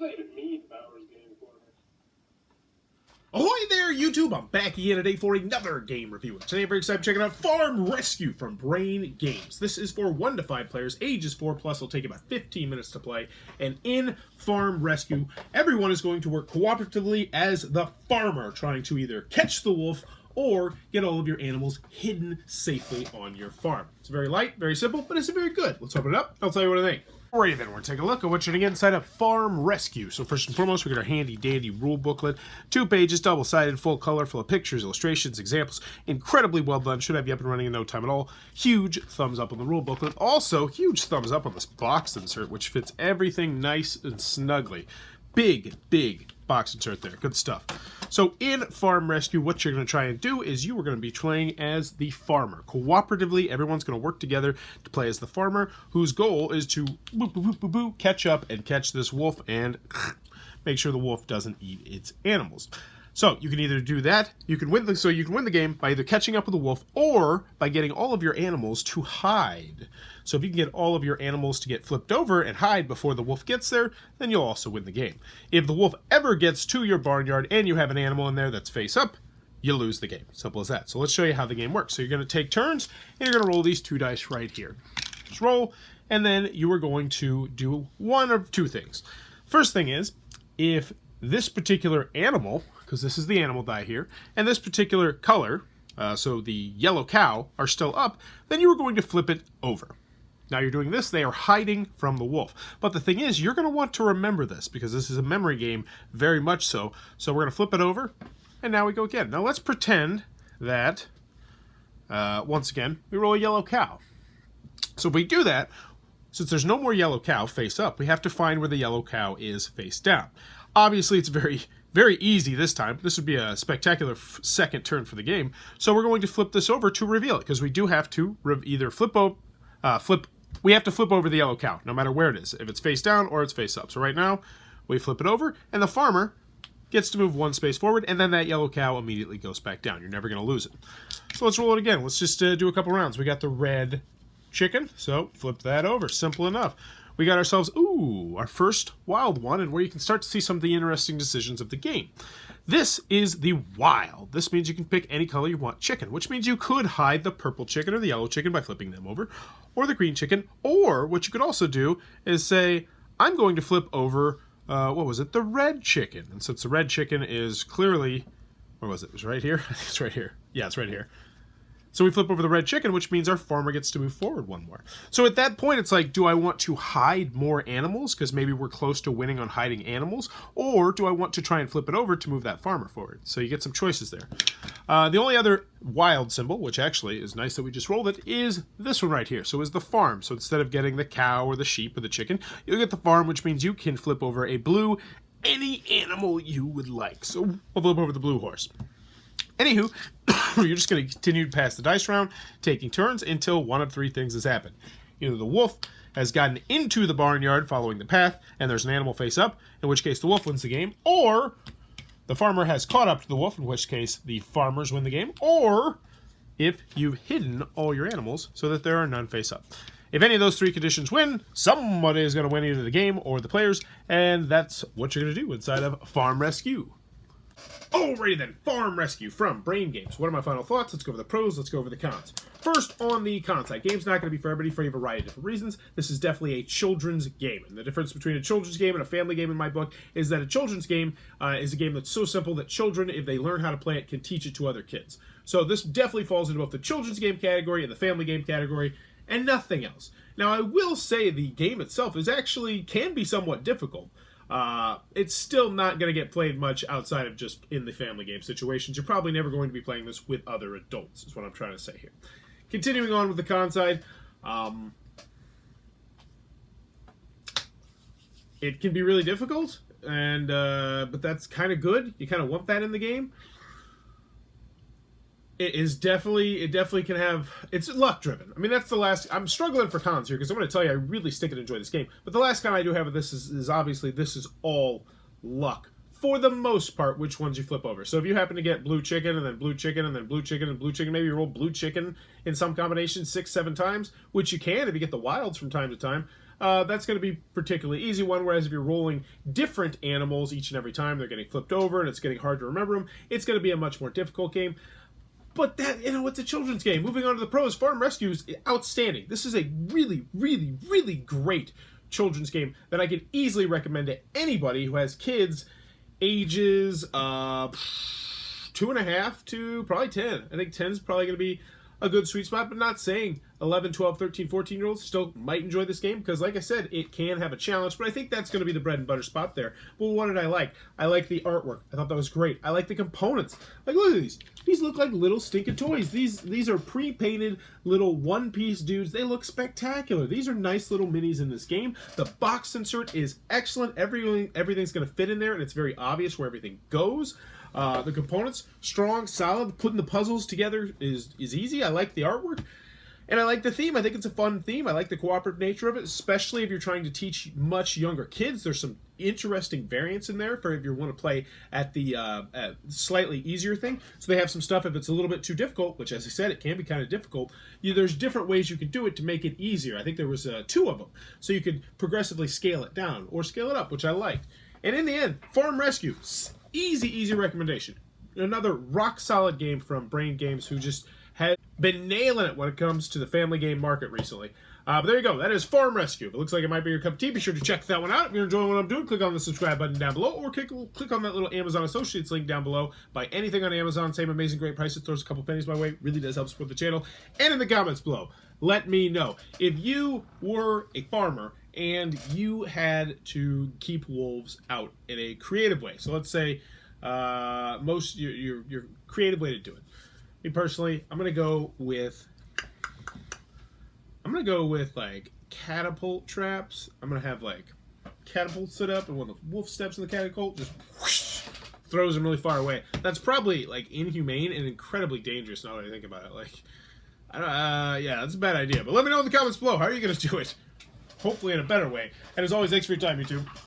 not even mean Bowers game for me. Ahoy there, YouTube! I'm back again today for another game review. Today I'm very excited checking out Farm Rescue from Brain Games. This is for 1 to 5 players, ages 4+. It'll take about 15 minutes to play. And in Farm Rescue, everyone is going to work cooperatively as the farmer, trying to either catch the wolf or get all of your animals hidden safely on your farm. It's very light, very simple, but it's very good. Let's open it up. I'll tell you what I think. Alrighty then, we're going to take a look at what's going to get inside of Farm Rescue. So first and foremost, we got our handy dandy rule booklet. 2 pages, double-sided, full color, full of pictures, illustrations, examples. Incredibly well done. Should have you up and running in no time at all. Huge thumbs up on the rule booklet. Also, huge thumbs up on this box insert, which fits everything nice and snugly. Big, big box insert there. Good stuff. So in Farm Rescue, what you're going to try and do is you are going to be playing as the farmer. Cooperatively, everyone's going to work together to play as the farmer, whose goal is to catch up and catch this wolf and make sure the wolf doesn't eat its animals. So you can either do that, you can win the game by either catching up with the wolf or by getting all of your animals to hide. So if you can get all of your animals to get flipped over and hide before the wolf gets there, then you'll also win the game. If the wolf ever gets to your barnyard and you have an animal in there that's face up, you lose the game. Simple as that. So let's show you how the game works. So you're going to take turns and you're going to roll these 2 dice right here. Just roll, and then you are going to do one of 2 things. First thing is, if this particular animal, because this is the animal die here, and this particular color, so the yellow cow, are still up, then you are going to flip it over. Now you're doing this, they are hiding from the wolf. But the thing is, you're going to want to remember this, because this is a memory game, very much so. So we're going to flip it over, and now we go again. Now let's pretend that, once again, we roll a yellow cow. So if we do that, since there's no more yellow cow face up, we have to find where the yellow cow is face down. Obviously, it's very easy this time. This would be a spectacular second turn for the game. So we're going to flip this over to reveal it, because we do have to either we have to flip over the yellow cow, no matter where it is, if it's face down or it's face up. So right now, we flip it over, and the farmer gets to move 1 space forward, and then that yellow cow immediately goes back down. You're never going to lose it. So let's roll it again. Let's just do a couple rounds. We got the red chicken, so flip that over. Simple enough. We got ourselves, our first wild one, and where you can start to see some of the interesting decisions of the game. This is the wild. This means you can pick any color you want chicken, which means you could hide the purple chicken or the yellow chicken by flipping them over, or the green chicken, or what you could also do is say, I'm going to flip over, the red chicken. And since the red chicken is clearly, where was it? It was right here? I think it's right here. Yeah, it's right here. So we flip over the red chicken, which means our farmer gets to move forward 1 more. So at that point, it's like, do I want to hide more animals, because maybe we're close to winning on hiding animals, or do I want to try and flip it over to move that farmer forward? So you get some choices there. The only other wild symbol, which actually is nice that we just rolled it, is this one right here. So is the farm. So instead of getting the cow or the sheep or the chicken, you'll get the farm, which means you can flip over a blue, any animal you would like. So we'll flip over the blue horse. Anywho, you're just going to continue to pass the dice round, taking turns until one of 3 things has happened. Either the wolf has gotten into the barnyard following the path, and there's an animal face up, in which case the wolf wins the game, or the farmer has caught up to the wolf, in which case the farmers win the game, or if you've hidden all your animals so that there are none face up. If any of those 3 conditions win, somebody is going to win either the game or the players, and that's what you're going to do inside of Farm Rescue. Alrighty then, Farm Rescue from Brain Games. What are my final thoughts? Let's go over the pros, let's go over the cons. First, on the con side, game's not going to be for everybody for a variety of different reasons. This is definitely a children's game. And the difference between a children's game and a family game in my book is that a children's game is a game that's so simple that children, if they learn how to play it, can teach it to other kids. So this definitely falls into both the children's game category and the family game category, and nothing else. Now, I will say the game itself can be somewhat difficult. It's still not going to get played much outside of just in the family game situations. You're probably never going to be playing this with other adults, is what I'm trying to say here. Continuing on with the con side, it can be really difficult, and but that's kind of good. You kind of want that in the game. It definitely can have, it's luck driven. I mean, that's the last, I'm struggling for cons here because I'm going to tell you I really stick and enjoy this game. But the last con I do have of this is obviously this is all luck. For the most part, which ones you flip over. So if you happen to get blue chicken and then blue chicken and then blue chicken and blue chicken, maybe you roll blue chicken in some combination 6-7 times, which you can if you get the wilds from time to time. that's going to be particularly easy one, whereas if you're rolling different animals each and every time, they're getting flipped over and it's getting hard to remember them, it's going to be a much more difficult game. But that, it's a children's game. Moving on to the pros, Farm Rescue is outstanding. This is a really, really, really great children's game that I can easily recommend to anybody who has kids ages 2.5 to probably 10. I think 10 is probably going to be a good sweet spot, but not saying 11, 12, 13, 14-year-olds still might enjoy this game because, like I said, it can have a challenge, but I think that's going to be the bread and butter spot there. Well, what did I like? I like the artwork. I thought that was great. I like the components. Like, look at these. These look like little stinking toys. These are pre-painted little one-piece dudes. They look spectacular. These are nice little minis in this game. The box insert is excellent. Everything's going to fit in there, and it's very obvious where everything goes. The components, strong, solid. Putting the puzzles together is easy. I like the artwork. And I like the theme. I think it's a fun theme. I like the cooperative nature of it, especially if you're trying to teach much younger kids. There's some interesting variants in there for if you want to play at the slightly easier thing. So they have some stuff if it's a little bit too difficult, which, as I said, it can be kind of difficult. There's different ways you can do it to make it easier. I think there was 2 of them. So you could progressively scale it down or scale it up, which I liked. And in the end, Farm Rescue. Easy recommendation. Another rock-solid game from Brain Games, who just has been nailing it when it comes to the family game market recently. But there you go. That is Farm Rescue. If it looks like it might be your cup of tea, be sure to check that one out. If you're enjoying what I'm doing, click on the subscribe button down below, or click on that little Amazon Associates link down below. Buy anything on Amazon, same amazing great prices, throws a couple pennies my way. Really does help support the channel. And in the comments below, let me know if you were a farmer and you had to keep wolves out in a creative way. So let's say your creative way to do it. Me personally, I'm gonna go with like catapult traps. I'm gonna have like catapults set up, and when the wolf steps in the catapult, just whoosh, throws him really far away. That's probably like inhumane and incredibly dangerous. Now that I think about it, like, yeah, that's a bad idea. But let me know in the comments below. How are you gonna do it? Hopefully in a better way. And as always, thanks for your time, YouTube.